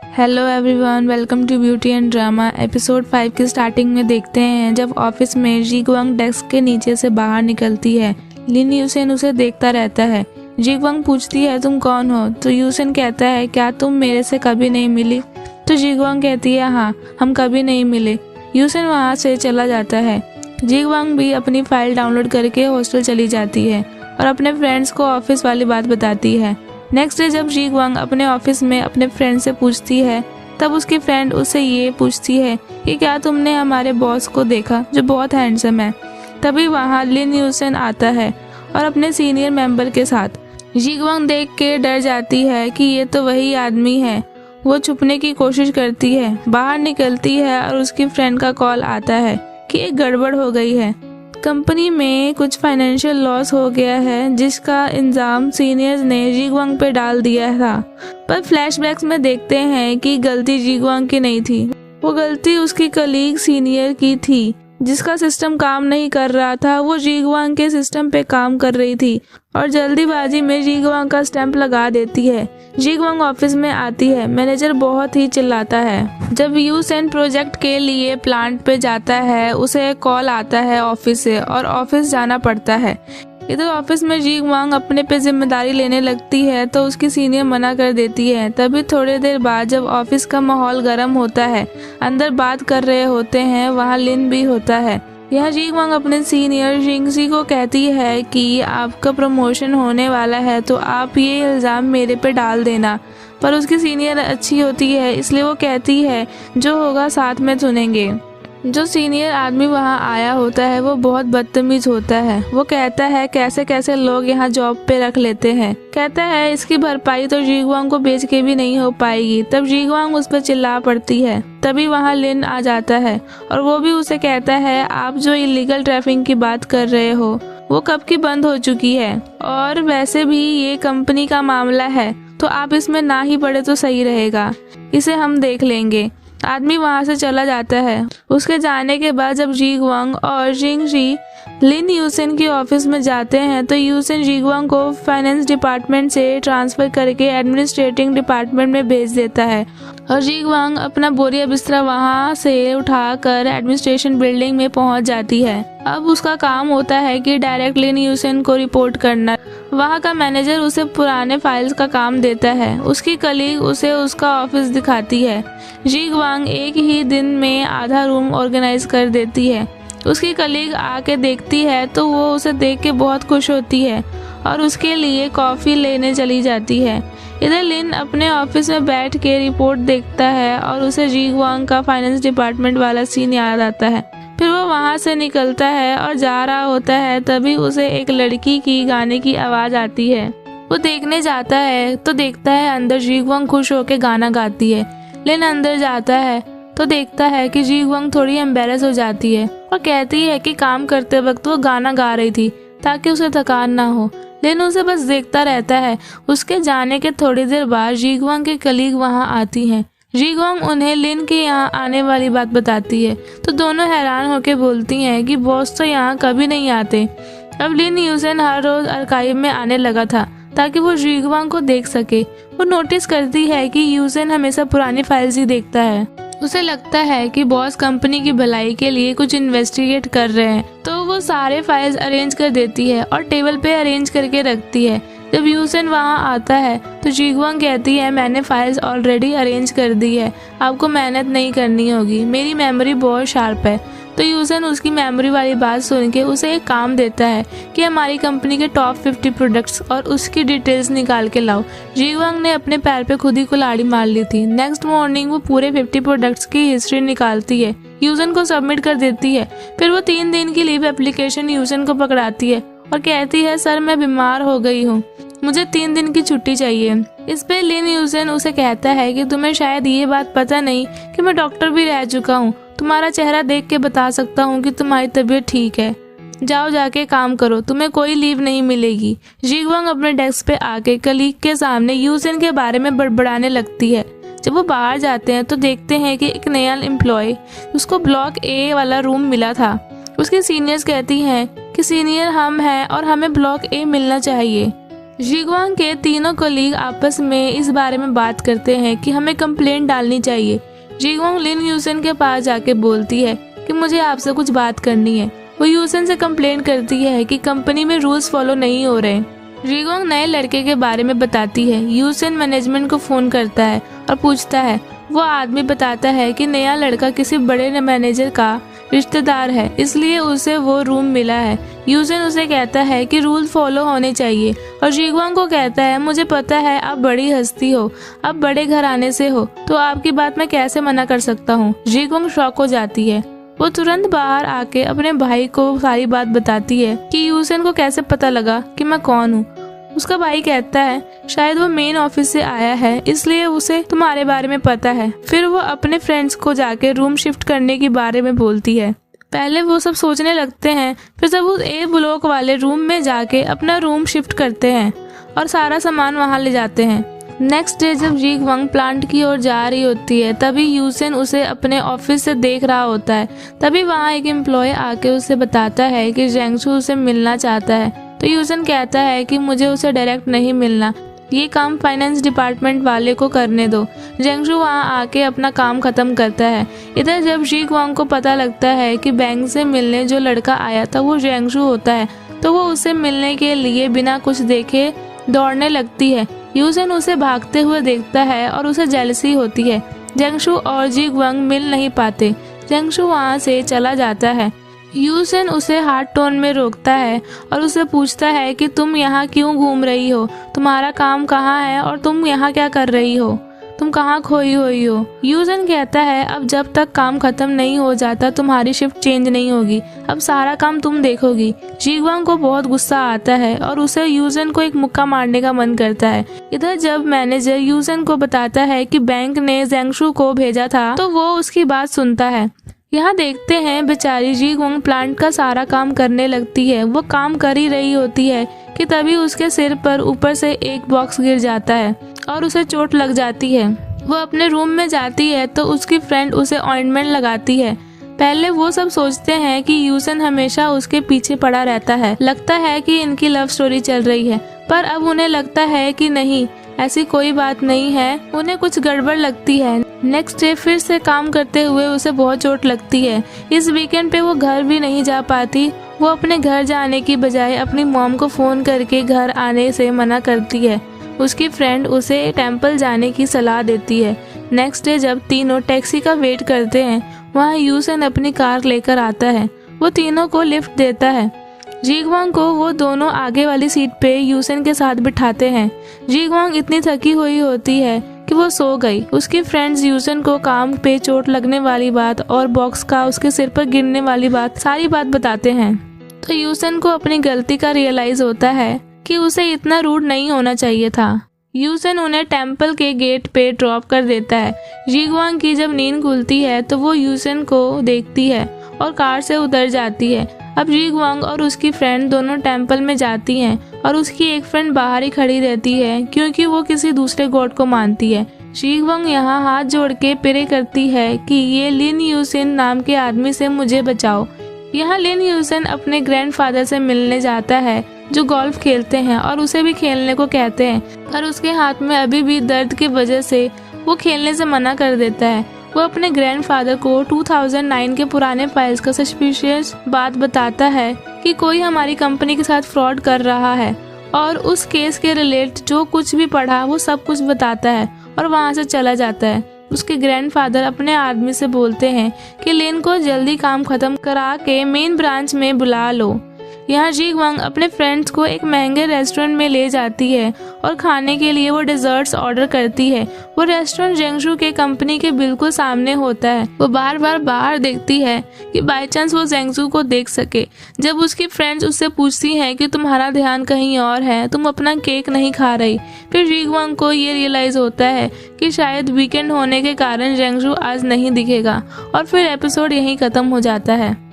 Hello everyone, welcome to beauty and drama. Episode 5 की starting में देखते हैं जब ऑफिस में जीगवांग डेस्क के नीचे से बाहर निकलती है। लिन यूसेन उसे देखता रहता है। जीगवांग पूछती है, तुम कौन हो? तो यूसेन कहता है, क्या तुम मेरे से कभी नहीं मिली? तो जीगवांग कहती है, हाँ, हम कभी नहीं मिले। यूसेन वहाँ से चला जाता है। जीगवांग भी अपनी फाइल डाउनलोड करके हॉस्टल चली जाती है और अपने फ्रेंड्स को ऑफिस वाली बात बताती है। नेक्स्ट डे जब जीगवांग अपने ऑफिस में अपने फ्रेंड से पूछती है, तब उसकी फ्रेंड उससे ये पूछती है कि क्या तुमने हमारे बॉस को देखा जो बहुत हैंडसम है? तभी वहाँ लिन यूसेन आता है और अपने सीनियर मेंबर के साथ। जीगवांग देख के डर जाती है कि ये तो वही आदमी है। वो छुपने की कोशिश करती है, बाहर निकलती है और उसकी फ्रेंड का कॉल आता है कि एक गड़बड़ हो गई है। कंपनी में कुछ फाइनेंशियल लॉस हो गया है जिसका इल्जाम सीनियर्स ने जीगवांग पे डाल दिया था। पर फ्लैशबैक्स में देखते हैं कि गलती जीगवांग की नहीं थी, वो गलती उसकी कलीग सीनियर की थी जिसका सिस्टम काम नहीं कर रहा था। वो जीगवांग के सिस्टम पे काम कर रही थी और जल्दीबाजी में जीगवांग का स्टैंप लगा देती है। जीगवांग ऑफिस में आती है। मैनेजर बहुत ही चिल्लाता है। जब यूसेन प्रोजेक्ट के लिए प्लांट पे जाता है, उसे कॉल आता है ऑफिस से और ऑफिस जाना पड़ता है। इधर ऑफिस में जीगवांग अपने पे जिम्मेदारी लेने लगती है तो उसकी सीनियर मना कर देती है। तभी थोड़ी देर बाद जब ऑफिस का माहौल गर्म होता है, अंदर बात कर रहे होते हैं, वहाँ लिन भी होता है। यहाँ जीगवांग अपने सीनियर जिंगसी को कहती है कि आपका प्रमोशन होने वाला है तो आप ये इल्ज़ाम मेरे पे डाल देना। पर उसकी सीनियर अच्छी होती है, इसलिए वो कहती है जो होगा साथ में सुनेंगे। जो सीनियर आदमी वहाँ आया होता है वो बहुत बदतमीज होता है। वो कहता है कैसे कैसे लोग यहाँ जॉब पे रख लेते हैं। कहता है इसकी भरपाई तो जीगवांग को बेच के भी नहीं हो पाएगी। तब जीगवांग उस पर चिल्ला पड़ती है। तभी वहाँ लिन आ जाता है और वो भी उसे कहता है, आप जो इलीगल ट्रैफिकिंग की बात कर रहे हो वो कब की बंद हो चुकी है और वैसे भी ये कंपनी का मामला है तो आप इसमें ना ही पड़े तो सही रहेगा, इसे हम देख लेंगे। आदमी वहाँ से चला जाता है। उसके जाने के बाद जब जीगवांग और जिंगजी लिन यूसेन के ऑफिस में जाते हैं तो यूसेन जीगवांग को फाइनेंस डिपार्टमेंट से ट्रांसफर करके एडमिनिस्ट्रेटिंग डिपार्टमेंट में भेज देता है और जीगवांग अपना बोरिया बिस्तरा वहाँ से उठाकर एडमिनिस्ट्रेशन बिल्डिंग में पहुँच जाती है। अब उसका काम होता है कि डायरेक्ट लिन यूसेन को रिपोर्ट करना। वहाँ का मैनेजर उसे पुराने फाइल्स का काम देता है। उसकी कलीग उसे उसका ऑफिस दिखाती है। जीगवांग एक ही दिन में आधा रूम ऑर्गेनाइज कर देती है। उसकी कलीग आके देखती है तो वो उसे देख के बहुत खुश होती है और उसके लिए कॉफ़ी लेने चली जाती है। इधर लिन अपने ऑफिस में बैठ के रिपोर्ट देखता है और उसे जीगवांग का फाइनेंस डिपार्टमेंट वाला सीन याद आता है। फिर वो वहाँ से निकलता है और जा रहा होता है, तभी उसे एक लड़की की गाने की आवाज़ आती है। वो देखने जाता है तो देखता है अंदर जीगवांग खुश होकर गाना गाती है। लिन अंदर जाता है तो देखता है कि जीगवांग थोड़ी एम्बेरस हो जाती है और कहती है कि काम करते वक्त वो गाना गा रही थी ताकि उसे थकान ना हो। लिन उसे बस देखता रहता है। उसके जाने के थोड़ी देर बाद जीगवांग की कलीग वहाँ आती हैं। जीगवांग उन्हें लिन के यहाँ आने वाली बात बताती है तो दोनों हैरान होकर बोलती हैं कि बॉस तो यहाँ कभी नहीं आते। अब लिन यूसेन हर रोज आर्काइव में आने लगा था ताकि वो जीगवांग को देख सके। वो नोटिस करती है कि यूसेन हमेशा पुरानी फाइल्स ही देखता है। उसे लगता है कि बॉस कंपनी की भलाई के लिए कुछ इन्वेस्टिगेट कर रहे हैं, तो वो सारे फाइल्स अरेंज कर देती है और टेबल पे अरेंज करके रखती है। जब यूसेन वहाँ आता है तो जीगवांग कहती है, मैंने फाइल्स ऑलरेडी अरेंज कर दी है, आपको मेहनत नहीं करनी होगी, मेरी मेमोरी बहुत शार्प है। तो यूसेन उसकी मेमोरी वाली बात सुन के उसे एक काम देता है कि हमारी कंपनी के टॉप 50 प्रोडक्ट्स और उसकी डिटेल्स निकाल के लाओ। जीगवांग ने अपने पैर पे खुद ही कुल्हाड़ी मार ली थी। नेक्स्ट मॉर्निंग वो पूरे 50 प्रोडक्ट्स की हिस्ट्री निकालती है, यूसेन को सबमिट कर देती है। फिर वो 3 दिन की लीव एप्लीकेशन यूसेन को पकड़ाती है और कहती है, सर मैं बीमार हो गई हूँ, मुझे 3 दिन की छुट्टी चाहिए। इस पे लिन यूसेन उसे कहता है कि तुम्हें शायद ये बात पता नहीं कि मैं डॉक्टर भी रह चुका हूँ, तुम्हारा चेहरा देख के बता सकता हूँ कि तुम्हारी तबीयत ठीक है, जाओ जाके काम करो, तुम्हें कोई लीव नहीं मिलेगी। जीगवांग अपने डेस्क पे आके कलीग के सामने यूसेन के बारे में बड़बड़ाने लगती है। जब वो बाहर जाते हैं तो देखते हैं कि एक नया एम्प्लॉय, उसको ब्लॉक ए वाला रूम मिला था। उसके सीनियर्स कहती हैं कि सीनियर हम हैं और हमें ब्लॉक ए मिलना चाहिए। जीग्वांग के तीनों कोलीग आपस में इस बारे में बात करते हैं कि हमें कंप्लेंट डालनी चाहिए। जीग्वांग लिन यूसन के पास जाके बोलती है कि मुझे आपसे कुछ बात करनी है। वो यूसन से कंप्लेंट करती है कि कंपनी में रूल्स फॉलो नहीं हो रहे। जीग्वांग नए लड़के के बारे में बताती है। यूसन मैनेजमेंट को फोन करता है और पूछता है। वो आदमी बताता है कि नया लड़का किसी बड़े मैनेजर का रिश्तेदार है, इसलिए उसे वो रूम मिला है। यूसन उसे कहता है कि रूल फॉलो होने चाहिए और जीग्वांग को कहता है मुझे पता है आप बड़ी हस्ती हो, आप बड़े घराने से हो, तो आपकी बात मैं कैसे मना कर सकता हूँ। जीग्वांग शॉक हो जाती है। वो तुरंत बाहर आके अपने भाई को सारी बात बताती है कि यूसन को कैसे पता लगा कि मैं कौन हूँ। उसका भाई कहता है शायद वो मेन ऑफिस से आया है, इसलिए उसे तुम्हारे बारे में पता है। फिर वो अपने फ्रेंड्स को जाके रूम शिफ्ट करने के बारे में बोलती है। पहले वो सब सोचने लगते हैं, फिर सब उस ए ब्लॉक वाले रूम में जाके अपना रूम शिफ्ट करते हैं और सारा सामान वहाँ ले जाते हैं। नेक्स्ट डे जब जीग्वांग प्लांट की ओर जा रही होती है, तभी यूसन उसे अपने ऑफिस से देख रहा होता है। तभी वहाँ एक एम्प्लॉय आके उसे बताता है कि जेंगशु उसे मिलना चाहता है। तो यूसन कहता है कि मुझे उसे डायरेक्ट नहीं मिलना, ये काम फाइनेंस डिपार्टमेंट वाले को करने दो। जेंगशु वहाँ आके अपना काम खत्म करता है। इधर जब जीग्वांग को पता लगता है कि बैंक से मिलने जो लड़का आया था वो जेंगशु होता है, तो वो उसे मिलने के लिए बिना कुछ देखे दौड़ने लगती है। यूसन उसे भागते हुए देखता है और उसे जेलसी होती है। जेंगशु और जीग्वांग मिल नहीं पाते। जेंगशु वहाँ से चला जाता है। यूसन उसे हार्ड टोन में रोकता है और उसे पूछता है कि तुम यहाँ क्यों घूम रही हो, तुम्हारा काम कहाँ है और तुम यहाँ क्या कर रही हो, तुम कहाँ खोई हुई हो। यूसन कहता है अब जब तक काम खत्म नहीं हो जाता तुम्हारी शिफ्ट चेंज नहीं होगी, अब सारा काम तुम देखोगी। जीग्वांग को बहुत गुस्सा आता है और उसे यूसन को एक मुक्का मारने का मन करता है। इधर जब मैनेजर यूसन को बताता है कि बैंक ने जेंगशु को भेजा था, तो वो उसकी बात सुनता है। यहाँ देखते हैं बेचारी जीग्वांग प्लांट का सारा काम करने लगती है। वो काम कर ही रही होती है कि तभी उसके सिर पर ऊपर से एक बॉक्स गिर जाता है और उसे चोट लग जाती है। वो अपने रूम में जाती है तो उसकी फ्रेंड उसे ऑइंटमेंट लगाती है। पहले वो सब सोचते हैं कि यूसन हमेशा उसके पीछे पड़ा रहता है, लगता है कि इनकी लव स्टोरी चल रही है, पर अब उन्हें लगता है कि नहीं, ऐसी कोई बात नहीं है। उन्हें कुछ गड़बड़ लगती है। नेक्स्ट डे फिर से काम करते हुए उसे बहुत चोट लगती है। इस वीकेंड पे वो घर भी नहीं जा पाती। वो अपने घर जाने की बजाय अपनी मॉम को फोन करके घर आने से मना करती है। उसकी फ्रेंड उसे टेम्पल जाने की सलाह देती है। नेक्स्ट डे जब तीनों टैक्सी का वेट करते हैं, वहाँ यूसन अपनी कार लेकर आता है। वो तीनों को लिफ्ट देता है। जीग्वांग को वो दोनों आगे वाली सीट पे यूसन के साथ बिठाते हैं। जीग्वांग इतनी थकी हुई होती है कि वो सो गई। उसकी फ्रेंड्स यूसन को काम पे चोट लगने वाली बात और बॉक्स का उसके सिर पर गिरने वाली बात सारी बात बताते हैं। तो यूसन को अपनी गलती का रियलाइज होता है कि उसे इतना रूड नहीं होना चाहिए था। यूसन उन्हें टेम्पल के गेट पे ड्रॉप कर देता है। जीग्वांग की जब नींद खुलती है तो वो यूसन को देखती है और कार से उतर जाती है। अब जीग्वांग और उसकी फ्रेंड दोनों टेम्पल में जाती हैं और उसकी एक फ्रेंड बाहर ही खड़ी रहती है क्योंकि वो किसी दूसरे गॉड को मानती है। जीग्वांग यहाँ हाथ जोड़ के प्रे करती है कि ये लिन यूसन नाम के आदमी से मुझे बचाओ। यहाँ लिन यूसन अपने ग्रैंडफादर से मिलने जाता है जो गोल्फ खेलते हैं और उसे भी खेलने को कहते हैं, पर उसके हाथ में अभी भी दर्द की वजह से वो खेलने से मना कर देता है। वो अपने ग्रैंडफादर को 2009 के पुराने फाइल्स का सस्पिशियस बात बताता है कि कोई हमारी कंपनी के साथ फ्रॉड कर रहा है और उस केस के रिलेट जो कुछ भी पढ़ा वो सब कुछ बताता है और वहाँ से चला जाता है। उसके ग्रैंडफादर अपने आदमी से बोलते हैं कि लिन को जल्दी काम खत्म करा के मेन ब्रांच में बुला लो। यहाँ जीग्वांग अपने फ्रेंड्स को एक महंगे रेस्टोरेंट में ले जाती है और खाने के लिए वो डेजर्ट्स ऑर्डर करती है। वो रेस्टोरेंट जेंगशु के कंपनी के बिल्कुल सामने होता है। वो बार बार बाहर देखती है कि बाई चांस वो जेंगशु को देख सके। जब उसकी फ्रेंड्स उससे पूछती हैं कि तुम्हारा ध्यान कहीं और है, तुम अपना केक नहीं खा रही, फिर जीग्वांग को ये रियलाइज होता है कि शायद वीकेंड होने के कारण जेंगशु आज नहीं दिखेगा और फिर एपिसोड यहीं खत्म हो जाता है।